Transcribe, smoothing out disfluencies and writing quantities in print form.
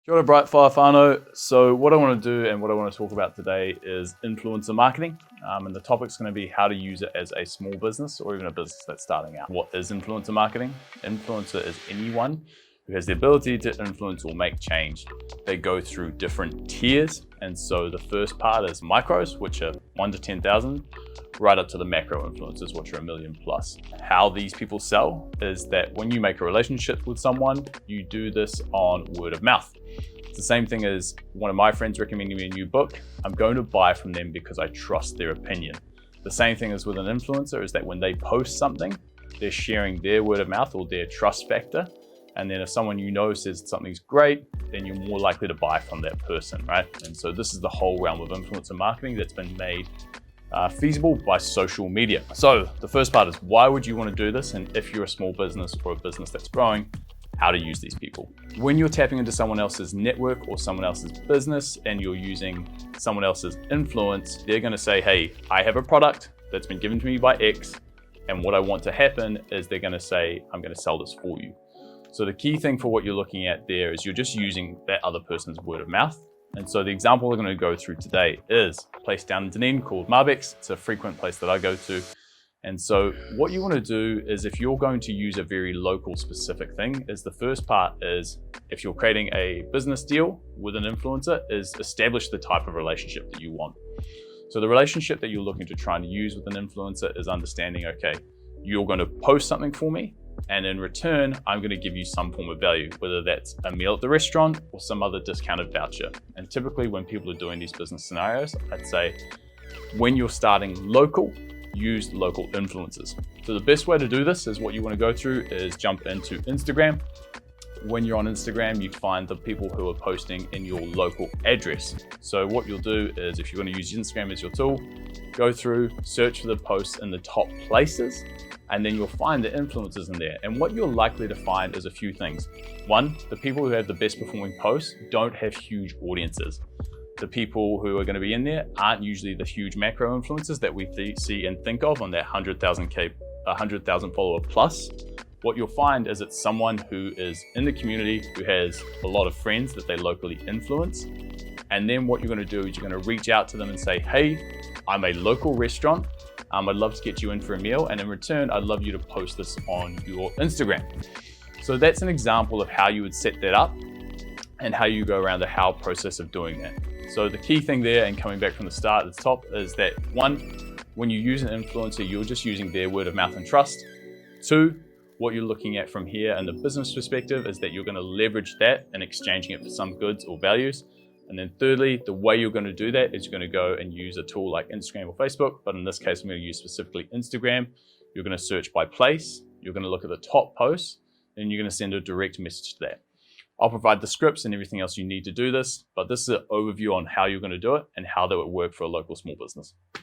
Kia ora, Bright Fire whānau. So what I want to do and what I want to talk about today is influencer marketing. And the topic's going to be how to use it as a small business or even a business that's starting out. What is influencer marketing? Influencer is anyone who has the ability to influence or make change. They go through different tiers. And so the first part is micros, which are 1 to 10,000, right up to the macro influencers, which are 1 million plus. How these people sell is that when you make a relationship with someone, you do this on word of mouth. It's the same thing as one of my friends recommending me a new book. I'm going to buy from them because I trust their opinion. The same thing as with an influencer is that when they post something, they're sharing their word of mouth or their trust factor. And then if someone you know says something's great, then you're more likely to buy from that person, right? And so this is the whole realm of influencer marketing that's been made feasible by social media. So the first part is why would you want to do this? And if you're a small business or a business that's growing, how to use these people. When you're tapping into someone else's network or someone else's business and you're using someone else's influence, they're going to say, hey, I have a product that's been given to me by X. And what I want to happen is they're going to say, I'm going to sell this for you. So the key thing for what you're looking at there is you're just using that other person's word of mouth. And so the example we're going to go through today is a place down in Dunedin called Marbex. It's a frequent place that I go to. And so what you want to do is if you're going to use a very local specific thing is the first part is if you're creating a business deal with an influencer is establish the type of relationship that you want. So the relationship that you're looking to try and use with an influencer is understanding, okay, you're going to post something for me. And in return, I'm going to give you some form of value, whether that's a meal at the restaurant or some other discounted voucher. And typically when people are doing these business scenarios, I'd say when you're starting local, use local influencers. So the best way to do this is what you want to go through is jump into Instagram. When you're on Instagram, you find the people who are posting in your local address. So what you'll do is if you're going to use Instagram as your tool, go through, search for the posts in the top places, and then you'll find the influencers in there. And what you're likely to find is a few things. One, the people who have the best performing posts don't have huge audiences. The people who are going to be in there aren't usually the huge macro influencers that we see and think of on that 100,000 follower plus. What you'll find is it's someone who is in the community, who has a lot of friends that they locally influence. And then what you're going to do is you're going to reach out to them and say, hey, I'm a local restaurant. I'd love to get you in for a meal. And in return, I'd love you to post this on your Instagram. So that's an example of how you would set that up and how you go around the how process of doing that. So the key thing there, and coming back from the start at the top, is that one, when you use an influencer, you're just using their word of mouth and trust. Two, what you're looking at from here and the business perspective is that you're going to leverage that and exchanging it for some goods or values. And then thirdly, the way you're going to do that is you're going to go and use a tool like Instagram or Facebook. But in this case, I'm going to use specifically Instagram. You're going to search by place. You're going to look at the top posts and you're going to send a direct message to that. I'll provide the scripts and everything else you need to do this, but this is an overview on how you're going to do it and how that would work for a local small business.